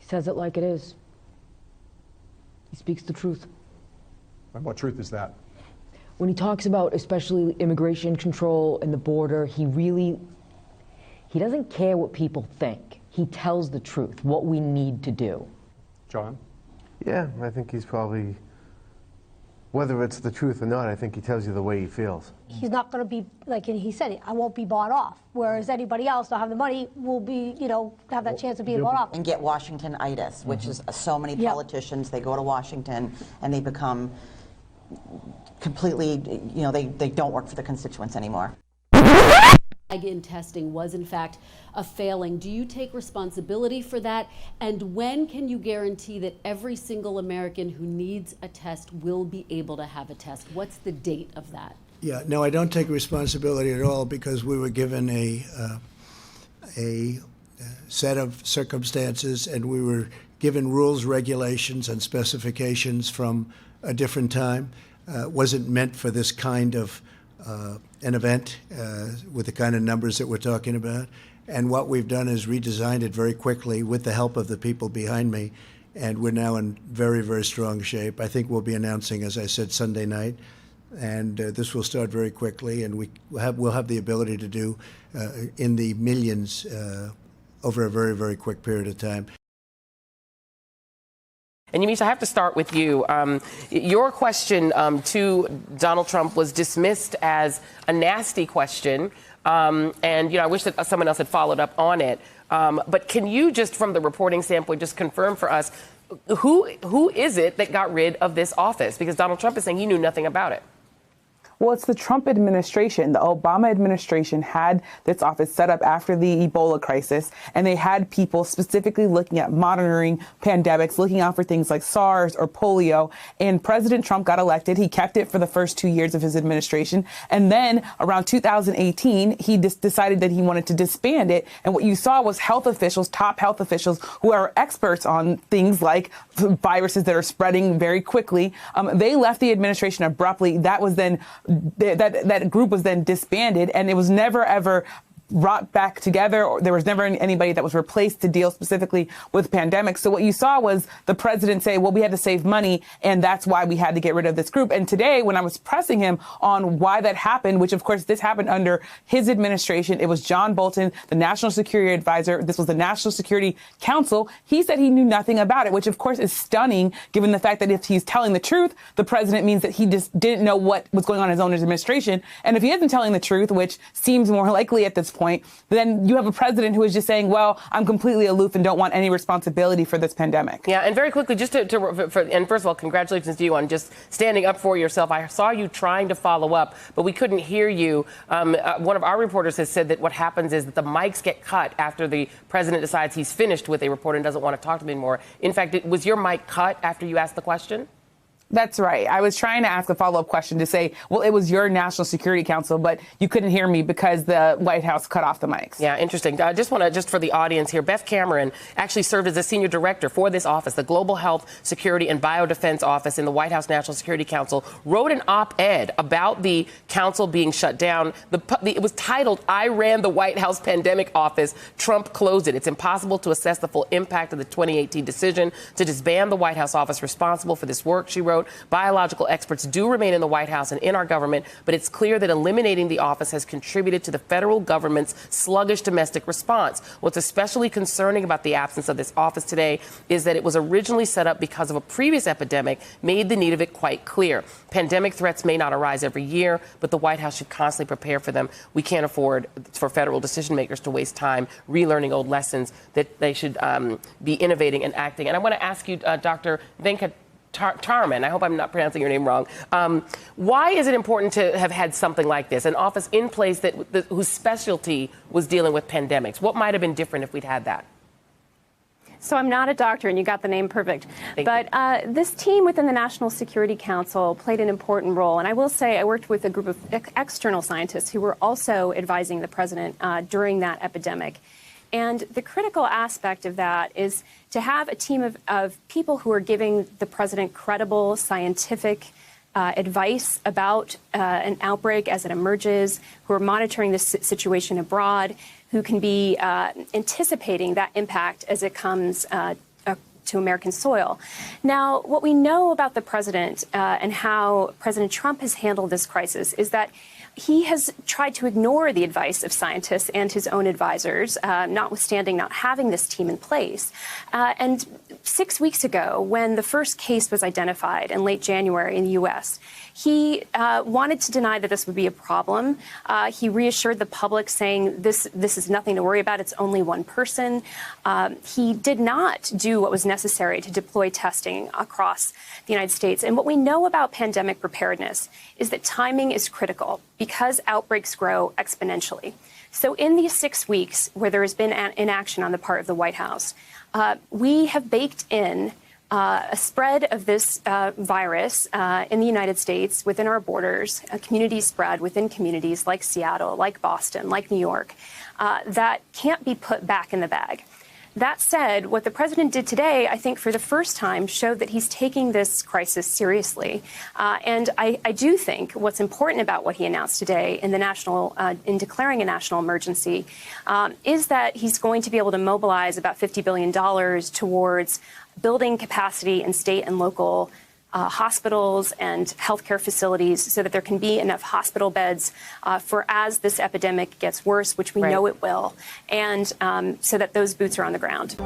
says it like it is. He speaks the truth. And what truth is that? When he talks about especially immigration control and the border, he doesn't care what people think. He tells the truth, what we need to do. John? Yeah, I think he's probably, whether it's the truth or not, I think he tells you the way he feels. He's not going to be, like he said, I won't be bought off. Whereas anybody else that have the money will be, have that chance of being bought off. And get Washington-itis, which is so many politicians, they go to Washington and they become completely, they don't work for the constituents anymore. In testing was in fact a failing. Do you take responsibility for that? And when can you guarantee that every single American who needs a test will be able to have a test? What's the date of that? Yeah, no, I don't take responsibility at all because we were given a set of circumstances and we were given rules, regulations, and specifications from a different time. Wasn't meant for this kind of an event with the kind of numbers that we're talking about. And what we've done is redesigned it very quickly with the help of the people behind me. And we're now in very, very strong shape. I think we'll be announcing, as I said, Sunday night. And this will start very quickly. And we'll have the ability to do in the millions over a very, very quick period of time. And Yamiche, I have to start with you. Your question to Donald Trump was dismissed as a nasty question. And, I wish that someone else had followed up on it. But can you just, from the reporting standpoint, just confirm for us, who is it that got rid of this office? Because Donald Trump is saying he knew nothing about it. Well, it's the Trump administration. The Obama administration had this office set up after the Ebola crisis, and they had people specifically looking at monitoring pandemics, looking out for things like SARS or polio. And President Trump got elected. He kept it for the first 2 years of his administration. And then around 2018, he decided that he wanted to disband it. And what you saw was health officials, top health officials who are experts on things like viruses that are spreading very quickly. They left the administration abruptly. That was then that group was then disbanded, and it was never ever brought back together, or there was never anybody that was replaced to deal specifically with pandemics. So what you saw was the president say, well, we had to save money, and that's why we had to get rid of this group. And today, when I was pressing him on why that happened, which of course this happened under his administration, it was John Bolton, the National Security Advisor. This was the National Security Council. He said he knew nothing about it, which of course is stunning, given the fact that if he's telling the truth, the president means that he just didn't know what was going on in his own administration. And if he isn't telling the truth, which seems more likely at this point, then you have a president who is just saying, well, I'm completely aloof and don't want any responsibility for this pandemic. Yeah, and very quickly, just and first of all, congratulations to you on just standing up for yourself. I saw you trying to follow up, but we couldn't hear you. One of our reporters has said that what happens is that the mics get cut after the president decides he's finished with a reporter and doesn't want to talk to them anymore. In fact, was your mic cut after you asked the question? That's right. I was trying to ask a follow-up question to say, well, it was your National Security Council, but you couldn't hear me because the White House cut off the mics. Yeah, interesting. I just want to, just for the audience here, Beth Cameron actually served as a senior director for this office, the Global Health, Security, and Biodefense Office in the White House National Security Council, wrote an op-ed about the council being shut down. It was titled, I Ran the White House Pandemic Office, Trump Closed It. It's impossible to assess the full impact of the 2018 decision to disband the White House office responsible for this work, she wrote. Biological experts do remain in the White House and in our government, but it's clear that eliminating the office has contributed to the federal government's sluggish domestic response. What's especially concerning about the absence of this office today is that it was originally set up because of a previous epidemic, made the need of it quite clear. Pandemic threats may not arise every year, but the White House should constantly prepare for them. We can't afford for federal decision makers to waste time relearning old lessons, that they should be innovating and acting. And I want to ask you, Dr. Venkat Taraman, I hope I'm not pronouncing your name wrong. Why is it important to have had something like this, an office in place whose specialty was dealing with pandemics? What might have been different if we'd had that? So I'm not a doctor, and you got the name perfect. But this team within the National Security Council played an important role. And I will say I worked with a group of external scientists who were also advising the president during that epidemic. And the critical aspect of that is to have a team of people who are giving the president credible scientific advice about an outbreak as it emerges, who are monitoring the situation abroad, who can be anticipating that impact as it comes to American soil. Now, what we know about the president and how President Trump has handled this crisis is that he has tried to ignore the advice of scientists and his own advisors, notwithstanding not having this team in place. And 6 weeks ago, when the first case was identified in late January in the U.S., he wanted to deny that this would be a problem. He reassured the public, saying this is nothing to worry about. It's only one person. He did not do what was necessary to deploy testing across the United States. And what we know about pandemic preparedness is that timing is critical because outbreaks grow exponentially. So in these 6 weeks where there has been inaction on the part of the White House, we have baked in a spread of this virus in the United States within our borders, a community spread within communities like Seattle, like Boston, like New York, that can't be put back in the bag. That said, what the president did today, I think for the first time, showed that he's taking this crisis seriously. And I do think what's important about what he announced today in in declaring a national emergency is that he's going to be able to mobilize about $50 billion towards building capacity in state and local hospitals and healthcare facilities so that there can be enough hospital beds for as this epidemic gets worse, which we know it will, and so that those boots are on the ground.